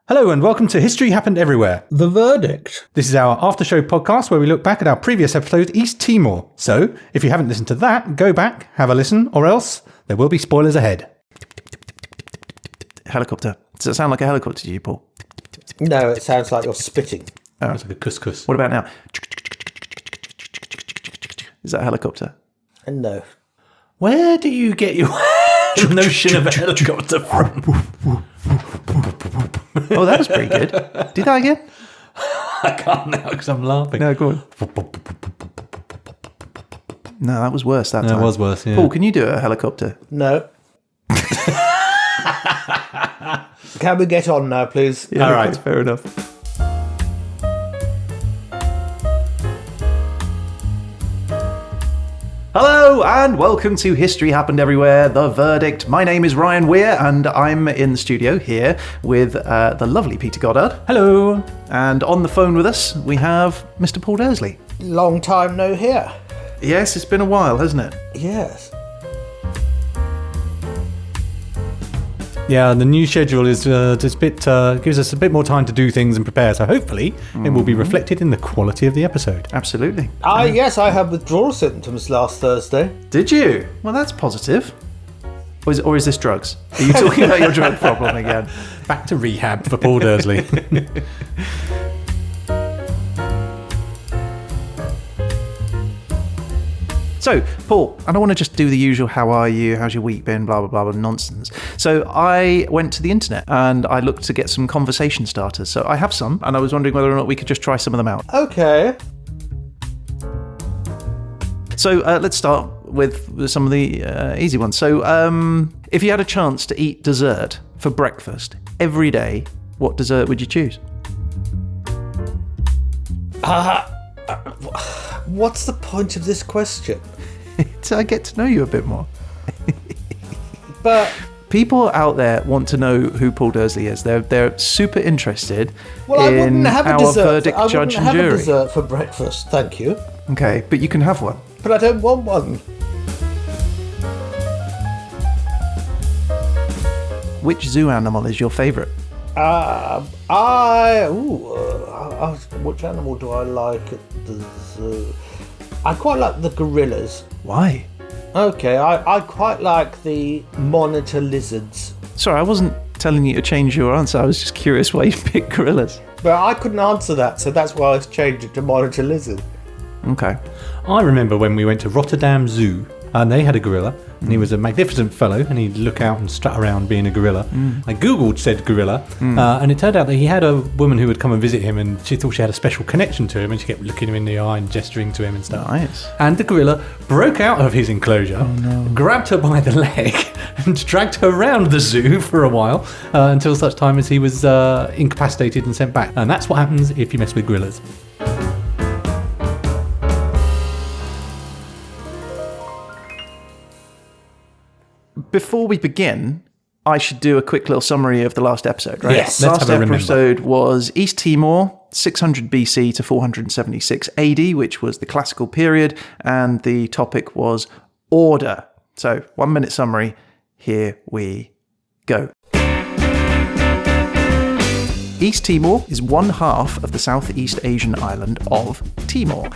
Hello and welcome to History Happened Everywhere. The Verdict. This is our after-show podcast where we look back at our previous episode, East Timor. So, if you haven't listened to that, go back, have a listen, or else there will be spoilers ahead. Helicopter. Does it sound like a helicopter to you, Paul? No, it sounds like you're spitting. Oh. It's like a couscous. What about now? Is that a helicopter? No. Where do you get your notion of a helicopter from? Oh, that was pretty good. Do that again? I can't now because I'm laughing. No, go on. No, that was worse that time. That was worse, yeah. Paul, can you do a helicopter? No. Can we get on now, please? Yeah, all right. fair enough. Hello and welcome to History Happened Everywhere, The Verdict. My name is Ryan Weir and I'm in the studio here with the lovely Peter Goddard. Hello. And on the phone with us, we have Mr. Paul Dersley. Long time no hear. Yes, it's been a while, hasn't it? Yes. Yeah, the new schedule is just a bit gives us a bit more time to do things and prepare. So hopefully it will be reflected in the quality of the episode. Absolutely. Yes, I had withdrawal symptoms last Thursday. Did you? Well, that's positive. Or is this drugs? Are you talking about your drug problem again? Back to rehab for Paul Dersley. So, Paul, I don't want to just do the usual, how are you, how's your week been, blah, blah, blah, blah, nonsense. So I went to the internet and I looked to get some conversation starters. So I have some, and I was wondering whether or not we could just try some of them out. Okay. So let's start with some of the easy ones. So if you had a chance to eat dessert for breakfast every day, what dessert would you choose? What's the point of this question? So I get to know you a bit more. But people out there want to know who Paul Dersley is. They're super interested I wouldn't in have a our dessert. verdict, I judge, wouldn't and have jury. a dessert for breakfast, thank you. Okay, but you can have one. But I don't want one. Which zoo animal is your favourite? Which animal do I like at the zoo? I quite like the gorillas. Why? Okay, I quite like the monitor lizards. Sorry, I wasn't telling you to change your answer. I was just curious why you picked gorillas. But I couldn't answer that, so that's why I changed it to monitor lizard. Okay. I remember when we went to Rotterdam Zoo and they had a gorilla and he was a magnificent fellow and he'd look out and strut around being a gorilla. I googled said gorilla and it turned out that he had a woman who would come and visit him and she thought she had a special connection to him and she kept looking him in the eye and gesturing to him and stuff. Nice. And the gorilla broke out of his enclosure, grabbed her by the leg and dragged her around the zoo for a while until such time as he was incapacitated and sent back. And that's what happens if you mess with gorillas. Before we begin, I should do a quick little summary of the last episode, right? Yes. Let's Last have a remember. episode was East Timor, 600 BC to 476 AD, which was the classical period, and the topic was order. So, 1 minute summary. Here we go. East Timor is one half of the Southeast Asian island of Timor.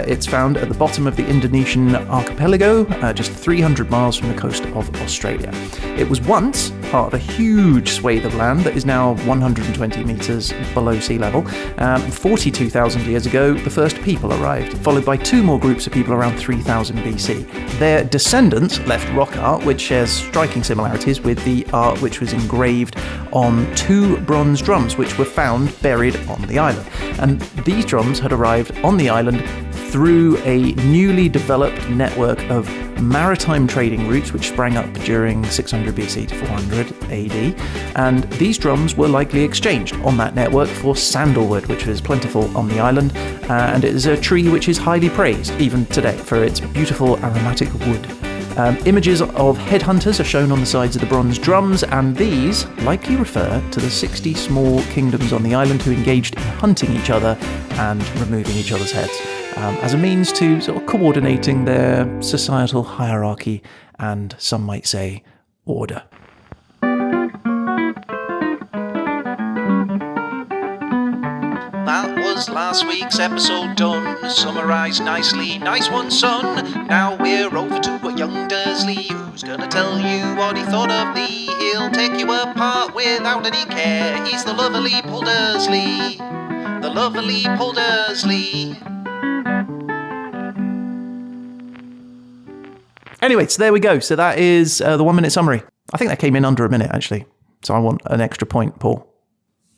It's found at the bottom of the Indonesian archipelago, just 300 miles from the coast of Australia. It was once part of a huge swathe of land that is now 120 metres below sea level. 42,000 years ago, the first people arrived, followed by two more groups of people around 3000 BC. Their descendants left rock art, which shares striking similarities with the art which was engraved on two bronze drums, which were found buried on the island. And these drums had arrived on the island through a newly developed network of maritime trading routes which sprang up during 600 BC to 400 AD. And these drums were likely exchanged on that network for sandalwood, which was plentiful on the island. And it is a tree which is highly praised even today for its beautiful aromatic wood. Images of headhunters are shown on the sides of the bronze drums, and these likely refer to the 60 small kingdoms on the island who engaged in hunting each other and removing each other's heads, as a means to sort of coordinating their societal hierarchy and, some might say, order. podcast. Last week's episode done, summarised nicely. Nice one, son. Now we're over to young Dersley, who's gonna tell you what he thought of thee. He'll take you apart without any care. He's the lovely Paul Dersley. The lovely Paul Dersley. Anyway, so there we go. So that is the 1 minute summary. I think that came in under a minute, actually. So I want an extra point, Paul.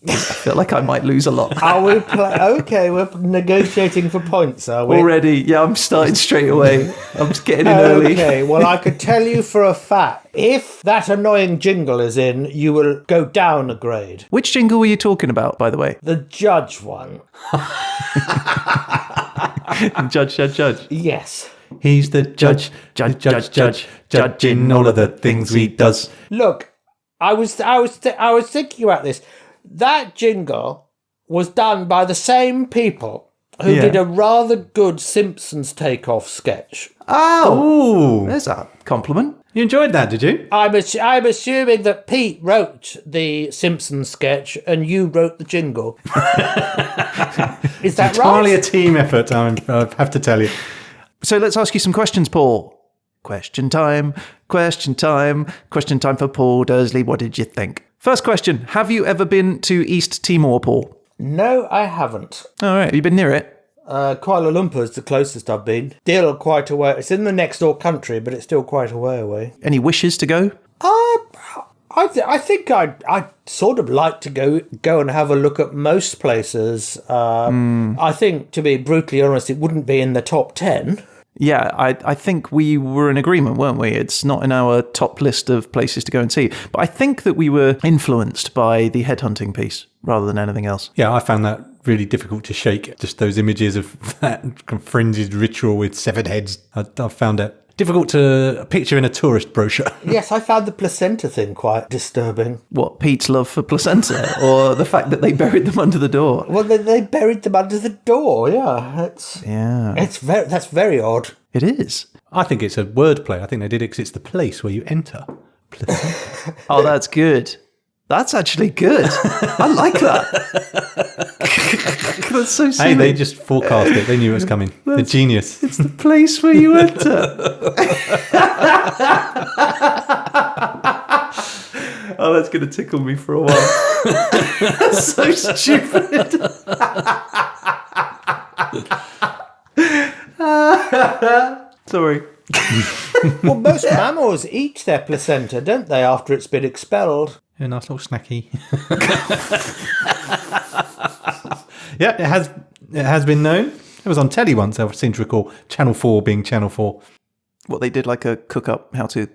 I feel like I might lose a lot. Are we okay, we're negotiating for points, are we? Already? Yeah, I'm starting straight away. I'm just getting in early. Okay, well, I could tell you for a fact, if that annoying jingle is in, you will go down a grade. Which jingle were you talking about, by the way? The judge one. Judge. Yes. He's the judge, judging all of the things he does. Look, I was thinking about this. That jingle was done by the same people who did a rather good Simpsons takeoff sketch. Oh, there's a compliment. You enjoyed that, did you? I'm assuming that Pete wrote the Simpsons sketch and you wrote the jingle. Is that Entirely right? a team effort, I have to tell you. So let's ask you some questions, Paul. Question time for Paul Dersley. What did you think? First question, have you ever been to East Timor, Paul? No, I haven't. All right, have you been near it? Kuala Lumpur is the closest I've been. Still quite a way. It's in the next door country, but it's still quite a way away. Any wishes to go? I think I'd sort of like to go and have a look at most places. I think, to be brutally honest, it wouldn't be in the top 10. Yeah, I think we were in agreement, weren't we? It's not in our top list of places to go and see. But I think that we were influenced by the headhunting piece rather than anything else. Yeah, I found that really difficult to shake. Just those images of that frenzied ritual with severed heads. I found it difficult to picture in a tourist brochure. Yes, I found the placenta thing quite disturbing. What, Pete's love for placenta? Or the fact that they buried them under the door? Well, they buried them under the door, yeah. That's very odd. It is. I think it's a wordplay. I think they did it 'cause it's the place where you enter. Oh, that's good. That's actually good. I like that. That's so silly. Hey, they just forecast it. They knew it was coming. The genius. It's the place where you enter. Oh, that's going to tickle me for a while. That's so stupid. Sorry. Well, most mammals eat their placenta, don't they, after it's been expelled? A nice little snacky. Yeah, it has been known. It was on telly once, I seem to recall. Channel 4 being Channel 4. What, they did like a cook-up, how to...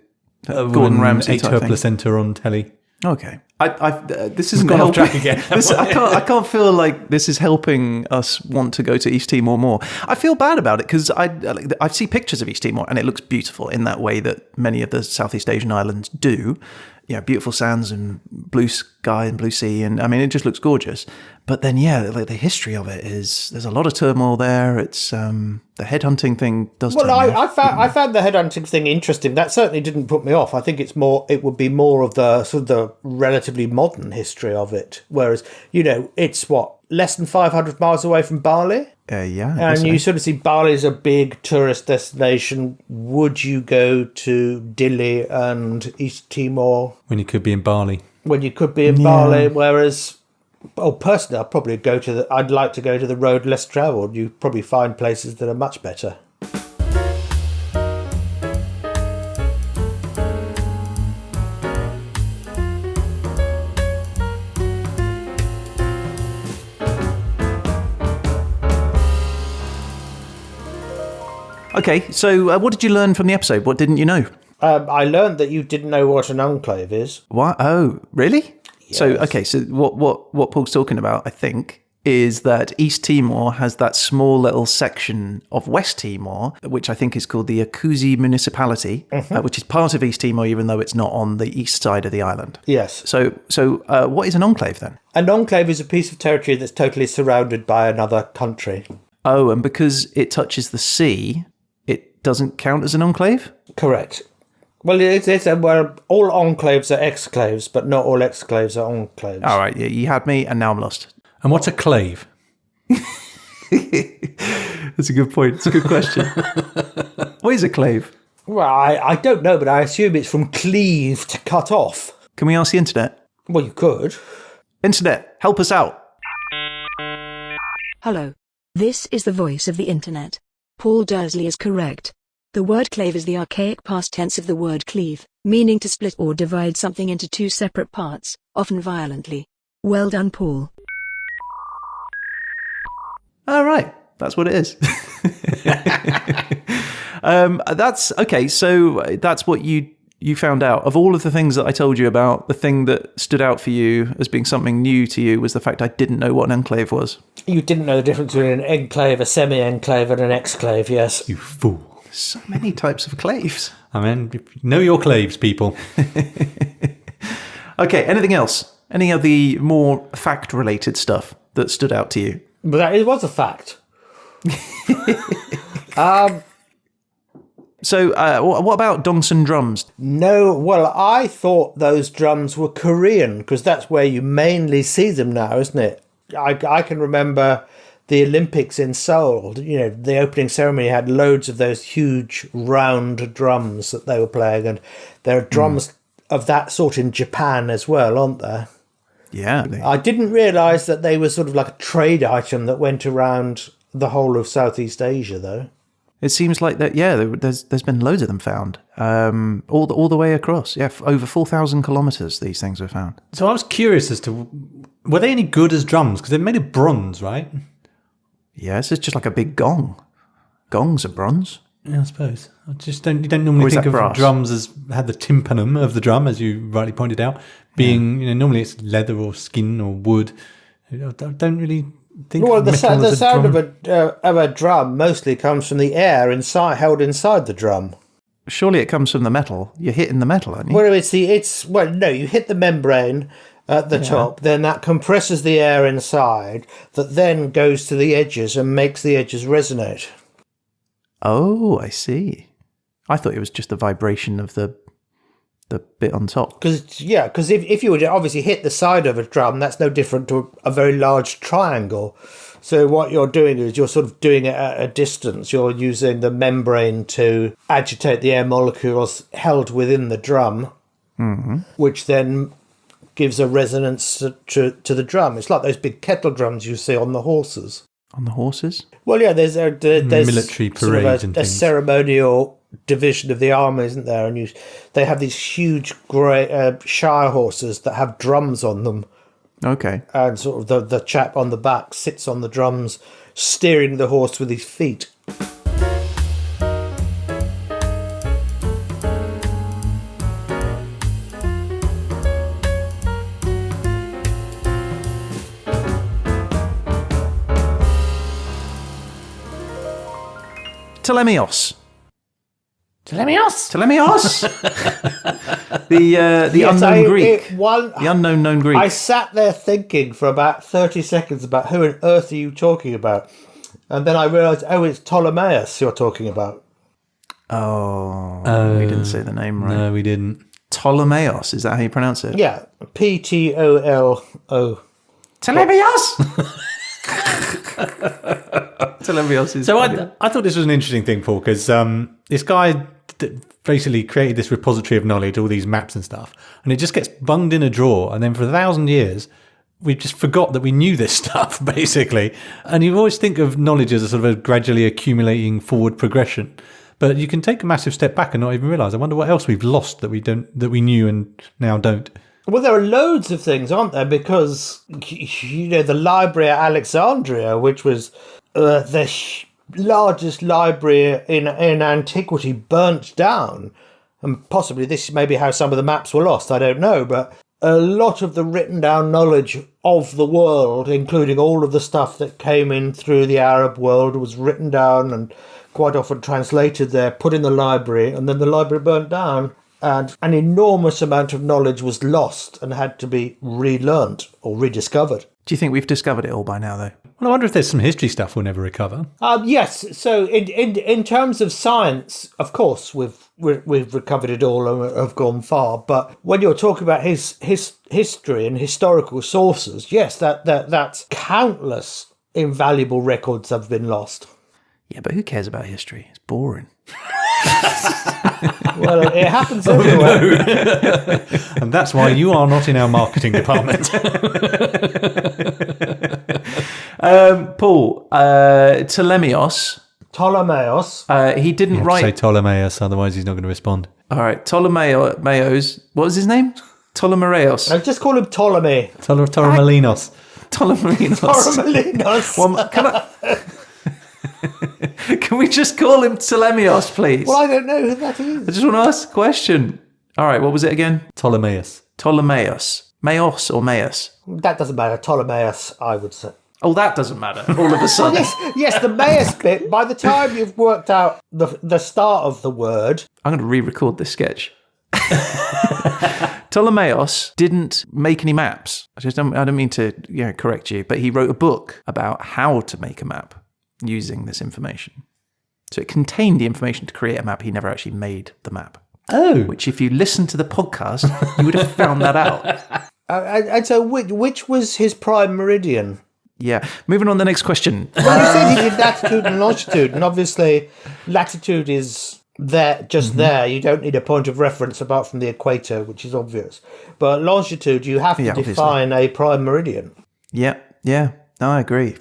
Gordon Ramsay ate type her thing. placenta on telly. Okay. This isn't gone off helping. track again. I can't feel like this is helping us want to go to East Timor more. I feel bad about it because I see pictures of East Timor and it looks beautiful in that way that many of the Southeast Asian islands do. You know, beautiful sands and blue sky and blue sea, and I mean, it just looks gorgeous. But then, yeah, like the history of it is there's a lot of turmoil there. It's the headhunting thing does. Well, turn me off. I found the headhunting thing interesting. That certainly didn't put me off. I think it would be more of the sort of the relatively modern history of it. Whereas, it's less than 500 miles away from Bali. Yeah. And you sort of see Bali as a big tourist destination. Would you go to Dili and East Timor When you could be in Bali. when you could be in Bali? Whereas, personally, I'd like to go to the road less travelled. You probably find places that are much better. Okay, so what did you learn from the episode? What didn't you know? I learned that you didn't know what an enclave is. What? Oh, really? Yes. So what Paul's talking about, I think, is that East Timor has that small little section of West Timor, which I think is called the Akuzi Municipality, which is part of East Timor, even though it's not on the east side of the island. Yes. So what is an enclave then? An enclave is a piece of territory that's totally surrounded by another country. Oh, and because it touches the sea, it doesn't count as an enclave? Correct. Well, all enclaves are exclaves, but not all exclaves are enclaves. All right, yeah, you had me, and now I'm lost. And what's a clave? That's a good point. It's a good question. What is a clave? Well, I don't know, but I assume it's from cleave to cut off. Can we ask the internet? Well, you could. Internet, help us out. Hello. This is the voice of the internet. Paul Dersley is correct. The word clave is the archaic past tense of the word cleave, meaning to split or divide something into two separate parts, often violently. Well done, Paul. All right, that's what it is. That's okay. So that's what you found out. Of all of the things that I told you about, the thing that stood out for you as being something new to you was the fact I didn't know what an enclave was. You didn't know the difference between an enclave, a semi-enclave, and an exclave, yes. You fool. So many types of claves. I mean, know your claves, people. Okay, anything else? Any of the more fact-related stuff that stood out to you? But it was a fact. So, what about donks and drums? No, well, I thought those drums were Korean, because that's where you mainly see them now, isn't it? I can remember the Olympics in Seoul. You know, the opening ceremony had loads of those huge round drums that they were playing, and there are drums of that sort in Japan as well, aren't there? Yeah. I didn't realise that they were sort of like a trade item that went around the whole of Southeast Asia, though. It seems like that. Yeah, there's been loads of them found, all the way across. Yeah, over 4,000 kilometers. These things were found. So I was curious as to, were they any good as drums? Because they're made of bronze, right? Yes, it's just like a big gong. Gongs are bronze. Yeah, I suppose. You don't normally think of brass? drums as had the tympanum of the drum, as you rightly pointed out, being normally it's leather or skin or wood. I don't really think. Well, of the metal as a sound drum. of a drum mostly comes from the air held inside the drum. Surely it comes from the metal. You're hitting the metal, aren't you? Well, you hit the membrane at the top, then that compresses the air inside, that then goes to the edges and makes the edges resonate. Oh, I see. I thought it was just the vibration of the bit on top. Because if you were to obviously hit the side of a drum, that's no different to a very large triangle. So what you're doing is you're sort of doing it at a distance. You're using the membrane to agitate the air molecules held within the drum, which then gives a resonance to the drum. It's like those big kettle drums you see on the horses. On the horses? Well, yeah, there's military sort of parades and a things. ceremonial division of the army, isn't there? And they have these huge grey shire horses that have drums on them. Okay. And sort of the chap on the back sits on the drums, steering the horse with his feet. Telemios. Telemios! The unknown Greek. The unknown known Greek. I sat there thinking for about 30 seconds about who on earth are you talking about? And then I realised, it's Ptolemaeus you're talking about. Oh, we didn't say the name right. No, we didn't. Ptolemaeos, is that how you pronounce it? Yeah, Ptolo. Telemios! Telemios is... So I thought this was an interesting thing, Paul, because this guy basically created this repository of knowledge, all these maps and stuff, and it just gets bunged in a drawer, and then for 1,000 years, we just forgot that we knew this stuff, basically. And you always think of knowledge as a sort of a gradually accumulating forward progression, but you can take a massive step back and not even realise. I wonder what else we've lost that we knew and now don't. Well, there are loads of things, aren't there? Because, the library at Alexandria, which was the largest library in antiquity, burnt down. And possibly this may be how some of the maps were lost, I don't know. But a lot of the written down knowledge of the world, including all of the stuff that came in through the Arab world, was written down and quite often translated there, put in the library, and then the library burnt down. And an enormous amount of knowledge was lost and had to be relearnt or rediscovered. Do you think we've discovered it all by now, though? Well, I wonder if there's some history stuff we'll never recover. Yes. So in terms of science, of course, we've recovered it all and have gone far. But when you're talking about his history and historical sources, yes, that's countless invaluable records have been lost. Yeah, but who cares about history? It's boring. Well, it happens everywhere. And that's why you are not in our marketing department. Paul, Ptolemaeus. He didn't You have to say Ptolemaeus, otherwise he's not going to respond. All right, Ptolemaeus. What was his name? Ptolemaeus. I just call him Ptolemy. Torremolinos. Torremolinos. Can we just call him Ptolemaeus, please? Well, I don't know who that is. I just want to ask a question. All right, what was it again? Ptolemaeus. Maos or Maus? That doesn't matter. Ptolemaeus, I would say. Oh, that doesn't matter. All of a sudden. Yes, the Maus bit, by the time you've worked out the start of the word... I'm going to re-record this sketch. Ptolemaeus didn't make any maps. I don't mean to correct you, but he wrote a book about how to make a map using this information. So it contained the information to create a map. He never actually made the map. Oh. Which, if you listen to the podcast, you would have found that out. And so which was his prime meridian? Yeah. Moving on to the next question. Well, you said he did latitude and longitude, and obviously latitude is there, there. You don't need a point of reference apart from the equator, which is obvious. But longitude, you have to define a prime meridian. Yeah. No, I agree.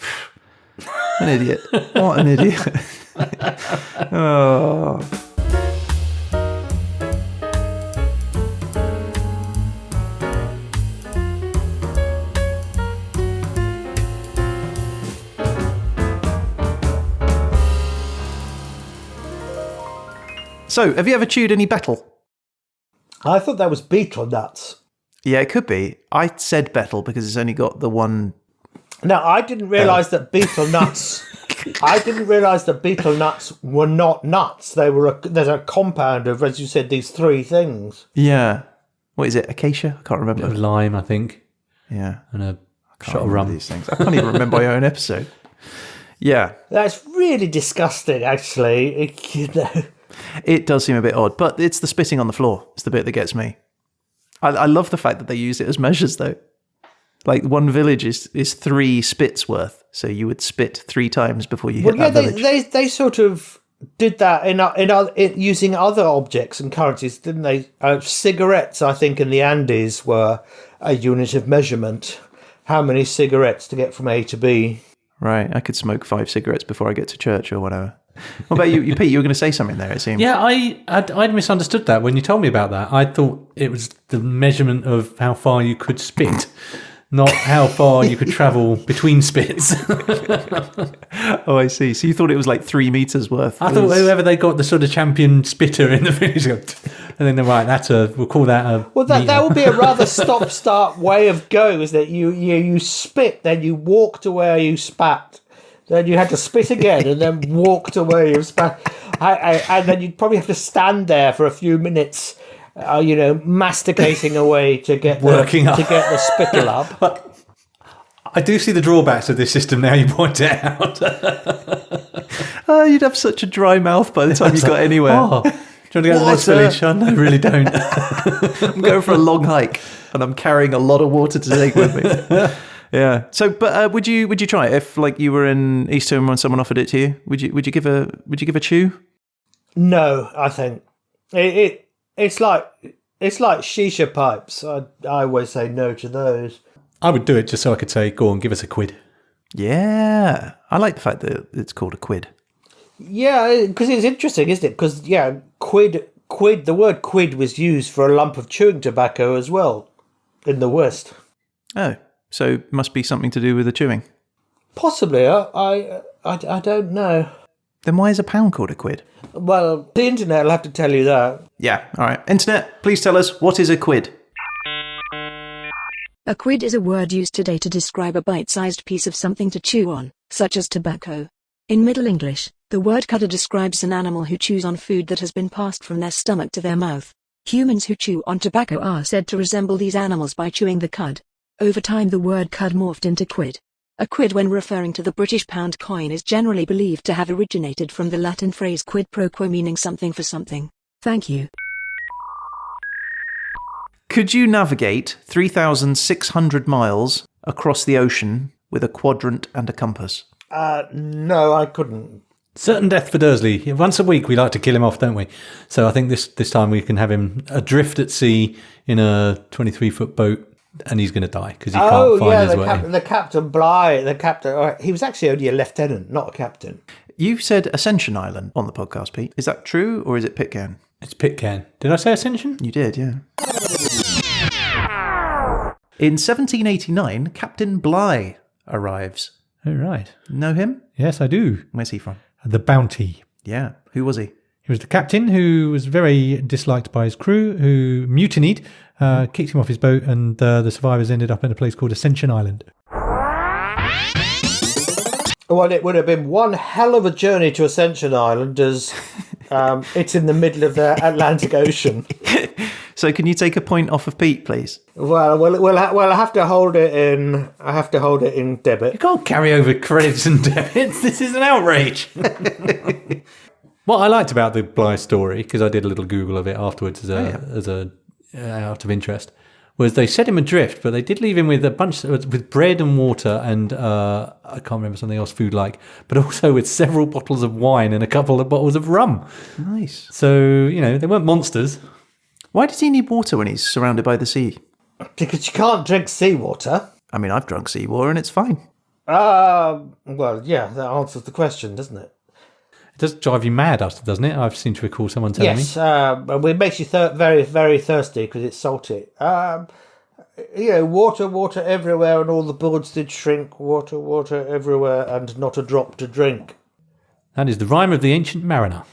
An idiot. What an idiot. Oh. So, have you ever chewed any betel? I thought that was beetle nuts. Yeah, it could be. I said betel because it's only got the one... No, I didn't realise that beetle nuts... I didn't realise that beetle nuts were not nuts. There's a compound of, as you said, these three things. Yeah. What is it? Acacia? I can't remember. Bit of lime, I think. Yeah. And a shot of rum. These things. I can't even remember my own episode. Yeah. That's really disgusting, actually. It does seem a bit odd, but it's the spitting on the floor. It's the bit that gets me. I love the fact that they use it as measures, though. Like, one village is 3 spits worth, so you would spit 3 times before you hit that village. They sort of did that in using other objects and currencies, didn't they? Cigarettes, I think, in the Andes were a unit of measurement. How many cigarettes to get from A to B? Right, I could smoke 5 cigarettes before I get to church or whatever. What about you, Pete? You were going to say something there, it seemed. Yeah, I'd misunderstood that when you told me about that. I thought it was the measurement of how far you could spit, not how far you could travel between spits. Oh, I see. So you thought it was like 3 meters worth. I thought whoever they got the sort of champion spitter in the village, and then they're right. We'll call that a. Well, that would be a rather stop-start way of going, is that you spit, then you walk to where you spat. Then you had to spit again and then walk to where you spat. And then you'd probably have to stand there for a few minutes, masticating away to get the spittle up. But I do see the drawbacks of this system now you point it out. You'd have such a dry mouth by the time you got anywhere. Oh, do you want to go to the next village? Oh, no, I really don't. I'm going for a long hike and I'm carrying a lot of water to take with me. Yeah. So, but would you try it if, like, you were in East Timor and someone offered it to you? Would you give a chew? No, I think it's like shisha pipes. I always say no to those. I would do it just so I could say, "Go on, give us a quid." Yeah, I like the fact that it's called a quid. Yeah, because it's interesting, isn't it? Because quid. The word quid was used for a lump of chewing tobacco as well in the West. Oh. So it must be something to do with the chewing. Possibly. I don't know. Then why is a pound called a quid? Well, the internet will have to tell you that. Yeah, all right. Internet, please tell us, what is a quid? A quid is a word used today to describe a bite-sized piece of something to chew on, such as tobacco. In Middle English, the word cudder describes an animal who chews on food that has been passed from their stomach to their mouth. Humans who chew on tobacco are said to resemble these animals by chewing the cud. Over time the word cud morphed into quid. A quid when referring to the British pound coin is generally believed to have originated from the Latin phrase quid pro quo, meaning something for something. Thank you. Could you navigate 3,600 miles across the ocean with a quadrant and a compass? No, I couldn't. Certain death for Dersley. Once a week we like to kill him off, don't we? So I think this time we can have him adrift at sea in a 23-foot boat, and he's going to die because he can't find his way. The Captain Bligh, he was actually only a lieutenant, not a captain. You said Ascension Island on the podcast, Pete. Is that true, or is it Pitcairn? It's Pitcairn. Did I say Ascension? You did, yeah. In 1789, Captain Bligh arrives. Oh, right. Know him? Yes, I do. Where's he from? The Bounty. Yeah. Who was he? He was the captain who was very disliked by his crew, who mutinied, kicked him off his boat, and the survivors ended up in a place called Ascension Island. Well, it would have been one hell of a journey to Ascension Island, as it's in the middle of the Atlantic Ocean. So can you take a point off of Pete, please? Well, I have to hold it in. I have to hold it in debit. You can't carry over credits and debits. This is an outrage. What I liked about the Bligh story, because I did a little Google of it afterwards as a out of interest, was they set him adrift, but they did leave him with a bunch with bread and water and I can't remember something else food-like, but also with several bottles of wine and a couple of bottles of rum. Nice. So they weren't monsters. Why does he need water when he's surrounded by the sea? Because you can't drink seawater. I mean, I've drunk seawater and it's fine. Well, yeah, that answers the question, doesn't it? It does drive you mad, doesn't it? I seem to recall someone telling me. Yes, it makes you very, very thirsty because it's salty. Water everywhere, and all the boards did shrink. Water everywhere, and not a drop to drink. That is the rhyme of the ancient mariner.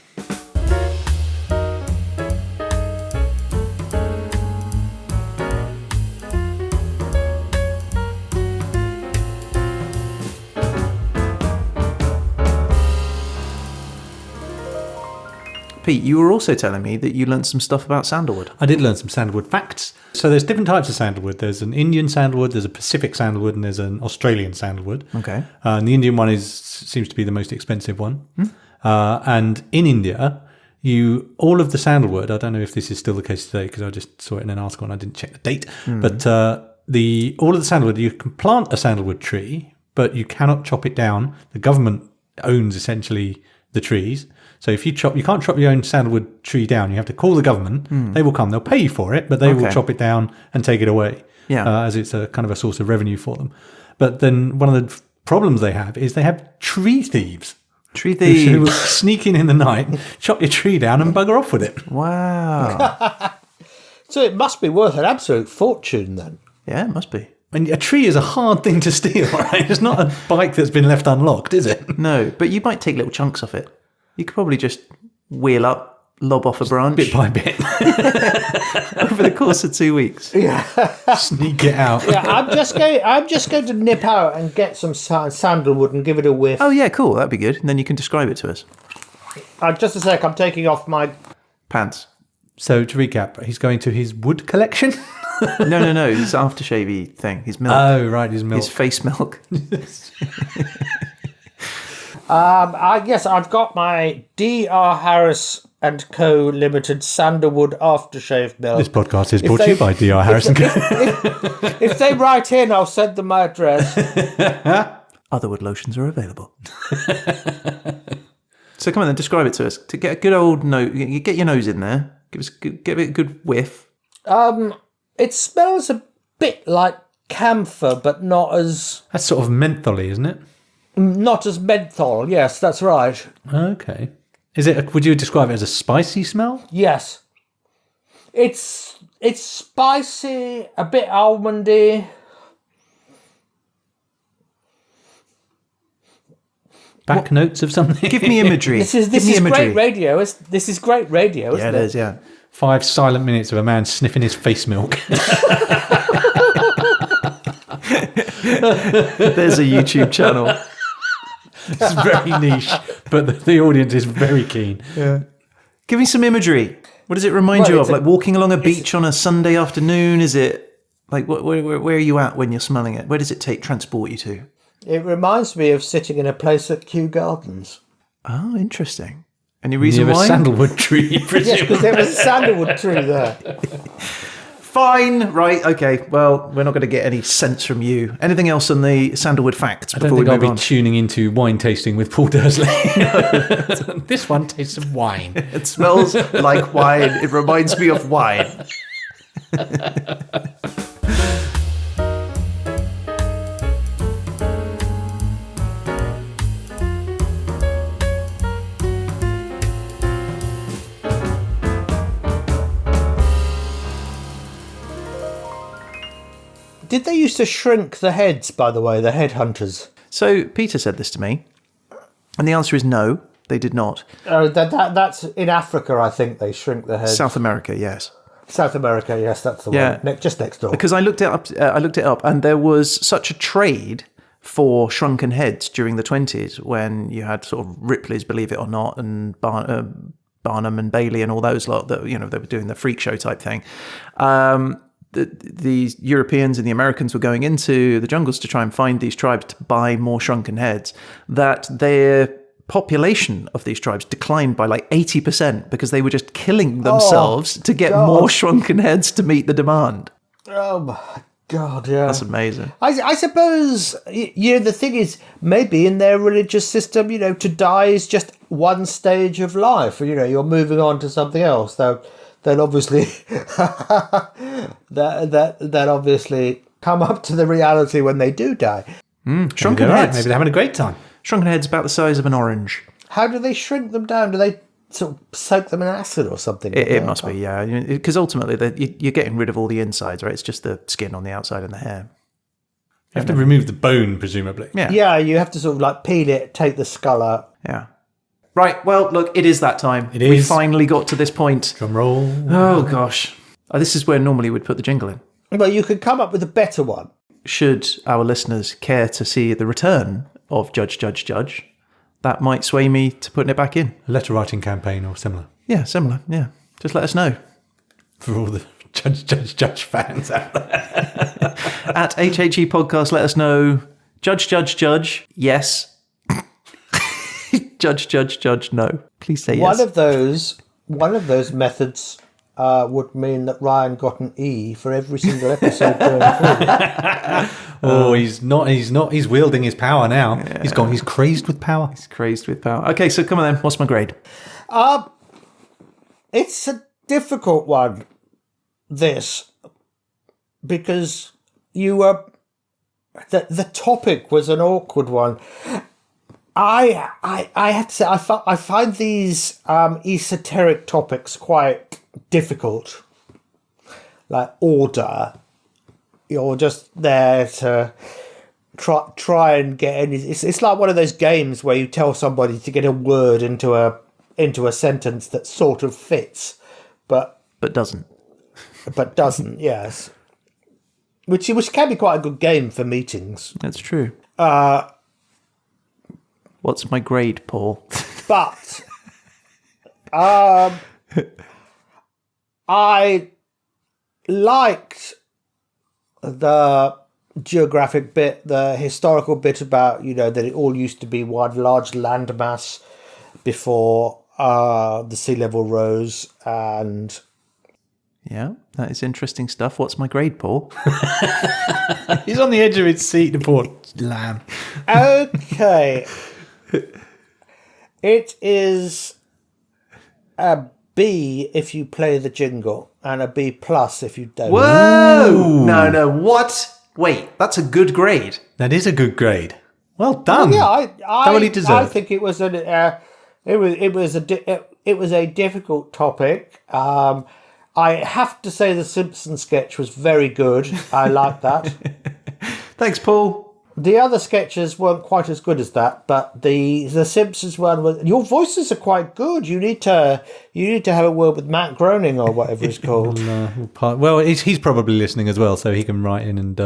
Pete, you were also telling me that you learnt some stuff about sandalwood. I did learn some sandalwood facts. So there's different types of sandalwood. There's an Indian sandalwood, there's a Pacific sandalwood, and there's an Australian sandalwood. Okay. And the Indian one seems to be the most expensive one. And in India, all of the sandalwood, I don't know if this is still the case today because I just saw it in an article and I didn't check the date, but all of the sandalwood, you can plant a sandalwood tree, but you cannot chop it down. The government owns essentially the trees. So if you can't chop your own sandalwood tree down. You have to call the government. They will come. They'll pay you for it, but they will chop it down and take it away. Yeah. As it's a kind of a source of revenue for them. But then one of the problems they have is they have tree thieves. Tree thieves. Who will sneak in the night, chop your tree down and bugger off with it. Wow. So it must be worth an absolute fortune then. Yeah, it must be. And a tree is a hard thing to steal, right? It's not a bike that's been left unlocked, is it? No, but you might take little chunks off it. You could probably just wheel up, lob off a branch. Bit by bit. Over the course of 2 weeks. Yeah. Sneak it out. Yeah, I'm just going to nip out and get some sandalwood and give it a whiff. Oh, yeah, cool. That'd be good. And then you can describe it to us. Just a sec, I'm taking off my Pants. So to recap, he's going to his wood collection? No. His aftershave thing. His milk. Oh, right, his milk. His face milk. Yes, I've got my D.R. Harris and Co. Limited Sandalwood aftershave milk. This podcast is brought to you by D.R. Harris & Co. If they write in, I'll send them my address. Other wood lotions are available. So come on then, describe it to us. To get a good old nose, you get your nose in there. Give it a good whiff. It smells a bit like camphor, but not as That's sort of mentholy, isn't it? menthol. Yes, that's right. Okay. Would you describe it as a spicy smell? Yes, it's spicy, a bit almondy. Back notes of something? Give me imagery. This is great radio. This is great radio, isn't Yeah, it is, yeah. 5 silent minutes of a man sniffing his face milk. There's a YouTube channel. It's very niche, but the audience is very keen. Yeah. Give me some imagery. What does it remind you of? Like walking along a beach on a Sunday afternoon? Is it like where are you at when you're smelling it? Where does it transport you to? It reminds me of sitting in a place at Kew Gardens. Oh, interesting. Any reason Near why? a sandalwood tree, Yes, because there was a sandalwood tree there. Fine. Right. Okay. Well, we're not going to get any sense from you. Anything else on the sandalwood facts I before don't think we I'll move be on? tuning into wine tasting with Paul Dersley. This one tastes of wine. It smells like wine. It reminds me of wine. Did they used to shrink the heads, by the way, the headhunters? So Peter said this to me, and the answer is no, they did not. That's in Africa, I think they shrink the heads. South America, yes. South America, yes, that's the Yeah. one. Just next door. Because I looked it up. And there was such a trade for shrunken heads during the 20s when you had sort of Ripley's, believe it or not, and Barnum and Bailey and all those lot that they were doing the freak show type thing. The Europeans and the Americans were going into the jungles to try and find these tribes to buy more shrunken heads. That their population of these tribes declined by like 80% because they were just killing themselves to get more shrunken heads to meet the demand. Oh my God, yeah. That's amazing. I suppose, the thing is, maybe in their religious system, to die is just one stage of life. You're moving on to something else. Then obviously, that obviously come up to the reality when they do die. Shrunken heads. Maybe they're having a great time. Shrunken heads about the size of an orange. How do they shrink them down? Do they sort of soak them in acid or something? It must be, yeah. Because ultimately, you're getting rid of all the insides, right? It's just the skin on the outside and the hair. You have to remove the bone, presumably. Yeah. Yeah, you have to sort of like peel it, take the skull out. Yeah. Right, well, look, it is that time. It We is. finally got to this point. Drum roll. Oh, gosh. This is where normally we'd put the jingle in. Well, you could come up with a better one. Should our listeners care to see the return of Judge, Judge, Judge, that might sway me to putting it back in. A letter writing campaign or similar. Yeah, similar, yeah. Just let us know. For all the Judge fans out there. At HHE Podcast, let us know. Judge, Judge, Judge, yes. Judge, Judge, Judge, no. Please say yes. One of those methods would mean that Ryan got an E for every single episode going forward. He's wielding his power now. Yeah. He's crazed with power. He's crazed with power. Okay, so come on then. What's my grade? It's a difficult one, this, because the topic was an awkward one. I have to say, I find these esoteric topics quite difficult. Like order, you're just there to try and get any. It's like one of those games where you tell somebody to get a word into a sentence that sort of fits, but doesn't. But doesn't. Yes, which can be quite a good game for meetings. That's true. What's my grade, Paul? But I liked the geographic bit, the historical bit about, that it all used to be one large landmass before the sea level rose. And yeah, that is interesting stuff. What's my grade, Paul? He's on the edge of his seat, the poor lamb. Okay. It is a B if you play the jingle and a B plus if you don't. Whoa! Ooh. No, what? Wait, that's a good grade. That is a good grade. Well done. Well, yeah, Thoroughly deserved. I think it was it was a difficult topic. I have to say the Simpsons sketch was very good. I like that. Thanks, Paul. The other sketches weren't quite as good as that, but the Simpsons one was. Your voices are quite good. You need to have a word with Matt Groening or whatever he's called. Well, he's probably listening as well, so he can write in and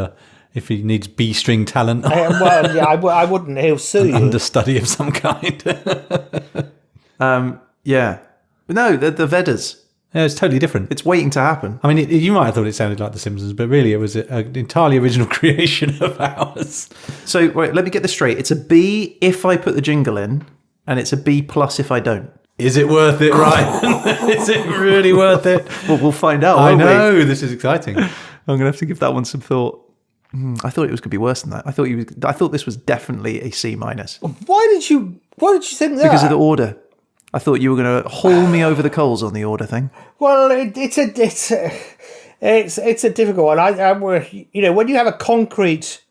if he needs B string talent. Well, yeah, I wouldn't. He'll sue you. Understudy of some kind. Yeah, no, the Vedas. Yeah, it's totally different. It's waiting to happen. I mean, you might have thought it sounded like The Simpsons, but really it was an entirely original creation of ours. So, wait, let me get this straight. It's a B if I put the jingle in, and it's a B plus if I don't. Is it worth it, Ryan? Is it really worth it? Well, we'll find out. I won't we? know, this is exciting. I'm going to have to give that one some thought. I thought it was going to be worse than that. I thought this was definitely a C-. Why did you think that? Because of the order. I thought you were going to haul me over the coals on the order thing. Well, it's a difficult one. When you have a concrete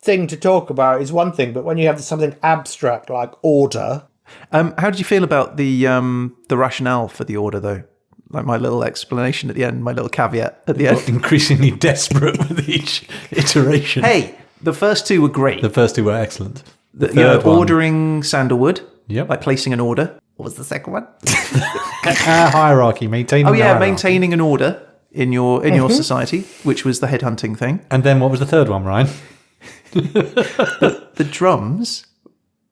thing to talk about is one thing, but when you have something abstract like order. How did you feel about the rationale for the order, though? Like my little explanation at the end, my little caveat at the end. Increasingly desperate with each iteration. Hey, the first two were great. The first two were excellent. Ordering sandalwood. Yep. Like placing an order. What was the second one? Hierarchy, maintaining. Maintaining an order in your society, which was the headhunting thing. And then what was the third one, Ryan? The drums,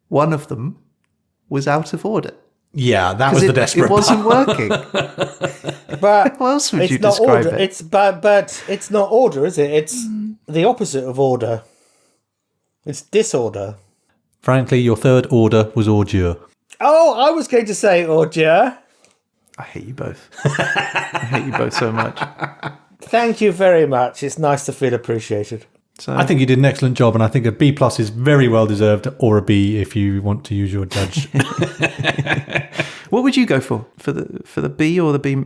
one of them was out of order. Yeah, that was the desperate It wasn't working. But how else would you not describe order. it? But it's not order, is it? It's the opposite of order. It's disorder. Frankly, your third order was ordure. Oh, I was going to say ordure. I hate you both. I hate you both so much. Thank you very much. It's nice to feel appreciated. So I think you did an excellent job, and I think a B+ is very well deserved, or a B if you want to use your judge. what would you go for the B or the B+?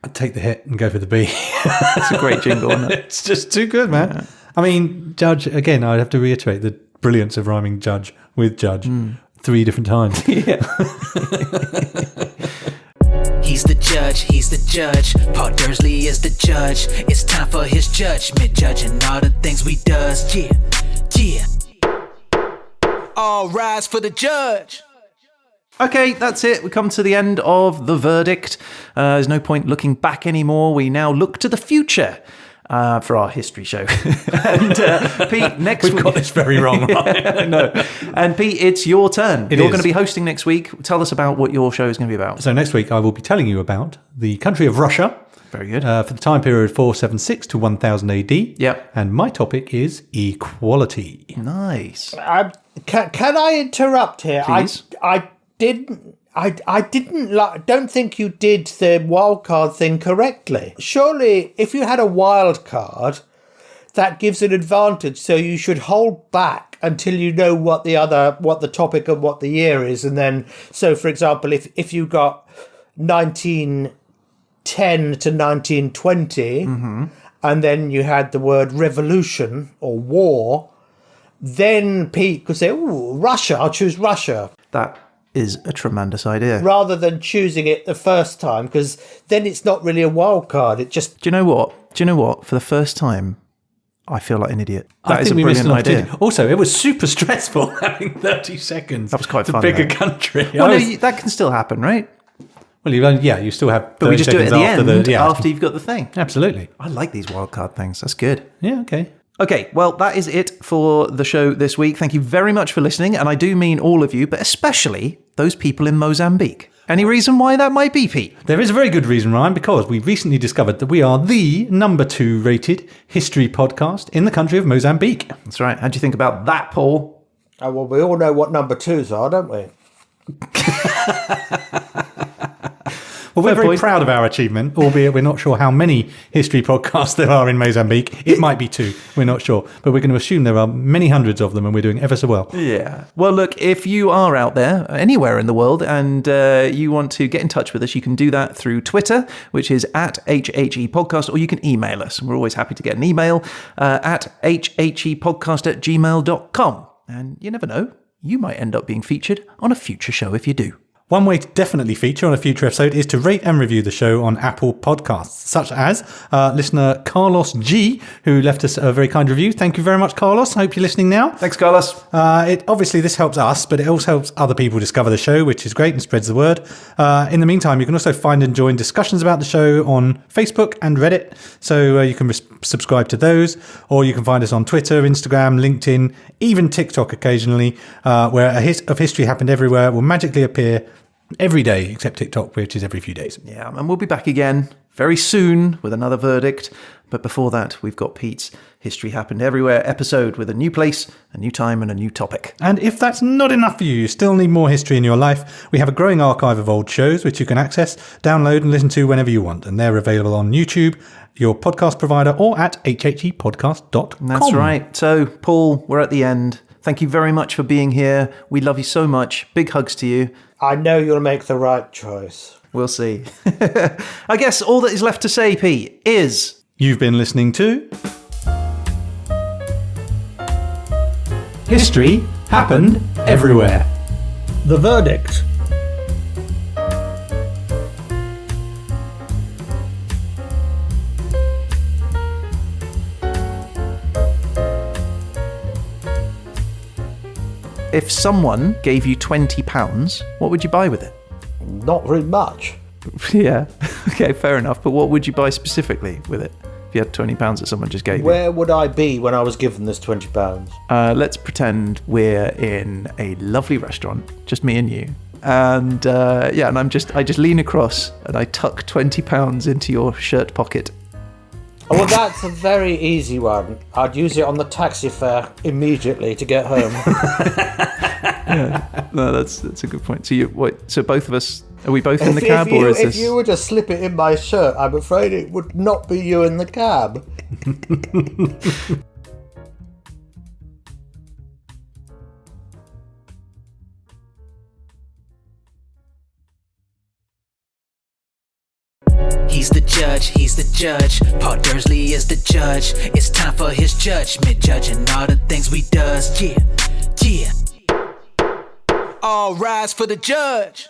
I'd take the hit and go for the B. It's a great jingle, isn't it? It's just too good, man. Yeah. I mean, judge, again, I'd have to reiterate the brilliance of rhyming judge with judge 3 different times. Yeah. He's the judge. Paul Dersley is the judge. It's time for his judgment, judging all the things we does. Yeah. All rise for the judge. Okay, that's it. We come to the end of the verdict. There's no point looking back anymore. We now look to the future. For our history show. And Pete, next week... We've got this very wrong, right? No. And Pete, it's your turn. You're is. going to be hosting next week. Tell us about what your show is going to be about. So next week I will be telling you about the country of Russia. Very good. For the time period 476 to 1000 AD. Yep. And my topic is equality. Nice. Can I interrupt here? Please. I don't think you did the wildcard thing correctly. Surely, if you had a wild card, that gives an advantage. So you should hold back until you know what the topic and what the year is, and then. So, for example, if you got 1910 to 1920, and then you had the word revolution or war, then Pete could say, "Ooh, Russia. I'll choose Russia." That is a tremendous idea. Rather than choosing it the first time, because then it's not really a wild card. It just... Do you know what? For the first time, I feel like an idiot. I That is think a we missed brilliant an idea. opportunity. Also, it was super stressful having 30 seconds. That was quite to fun, pick a though. country. Well, no, that can still happen, right? Well, you still have 30 But we just do it at seconds the end after after you've got the thing. Absolutely. I like these wildcard things. That's good. Yeah, okay. Okay, well, that is it for the show this week. Thank you very much for listening, and I do mean all of you, but especially those people in Mozambique. Any reason why that might be, Pete? There is a very good reason, Ryan, because we recently discovered that we are the number 2 rated history podcast in the country of Mozambique. That's right. How do you think about that, Paul? Oh, well, we all know what number 2s are, don't we? Well, we're Fair very point. proud of our achievement, albeit we're not sure how many history podcasts there are in Mozambique. It might be 2, we're not sure. But we're going to assume there are many hundreds of them, and we're doing ever so well. Yeah. Well, look, if you are out there, anywhere in the world, and you want to get in touch with us, you can do that through Twitter, which is at hhepodcast, or you can email us. We're always happy to get an email at hhepodcast@gmail.com. And you never know, you might end up being featured on a future show if you do. One way to definitely feature on a future episode is to rate and review the show on Apple Podcasts, such as listener Carlos G, who left us a very kind review. Thank you very much, Carlos. I hope you're listening now. Thanks, Carlos. Obviously, this helps us, but it also helps other people discover the show, which is great and spreads the word. In the meantime, you can also find and join discussions about the show on Facebook and Reddit, so you can subscribe to those, or you can find us on Twitter, Instagram, LinkedIn, even TikTok occasionally, where a hit of history happened everywhere will magically appear every day except TikTok, which is every few days. Yeah, and we'll be back again very soon with another verdict. But before that, we've got Pete's History Happened Everywhere episode with a new place, a new time, and a new topic. And if that's not enough for you, you still need more history in your life, we have a growing archive of old shows which you can access, download and listen to whenever you want. And they're available on YouTube, your podcast provider, or at hhepodcast.com. That's right. So, Paul, we're at the end. Thank you very much for being here. We love you so much. Big hugs to you. I know you'll make the right choice. We'll see. I guess all that is left to say, Pete, is... You've been listening to... History Happened Everywhere. The verdict. If someone gave you £20, what would you buy with it? Not very much. Yeah. Okay, fair enough. But what would you buy specifically with it? If you had £20 that someone just gave you. Where would I be when I was given this £20? Let's pretend we're in a lovely restaurant, just me and you. And and I just lean across and I tuck £20 into your shirt pocket. Oh, well, that's a very easy one. I'd use it on the taxi fare immediately to get home. Yeah, no, that's a good point. So both of us, are we both in the cab, or is this? If you were to slip it in my shirt, I'm afraid it would not be you in the cab. He's the judge. Paul Dersley is the judge. It's time for his judgment, judging all the things we does. Yeah. All rise for the judge.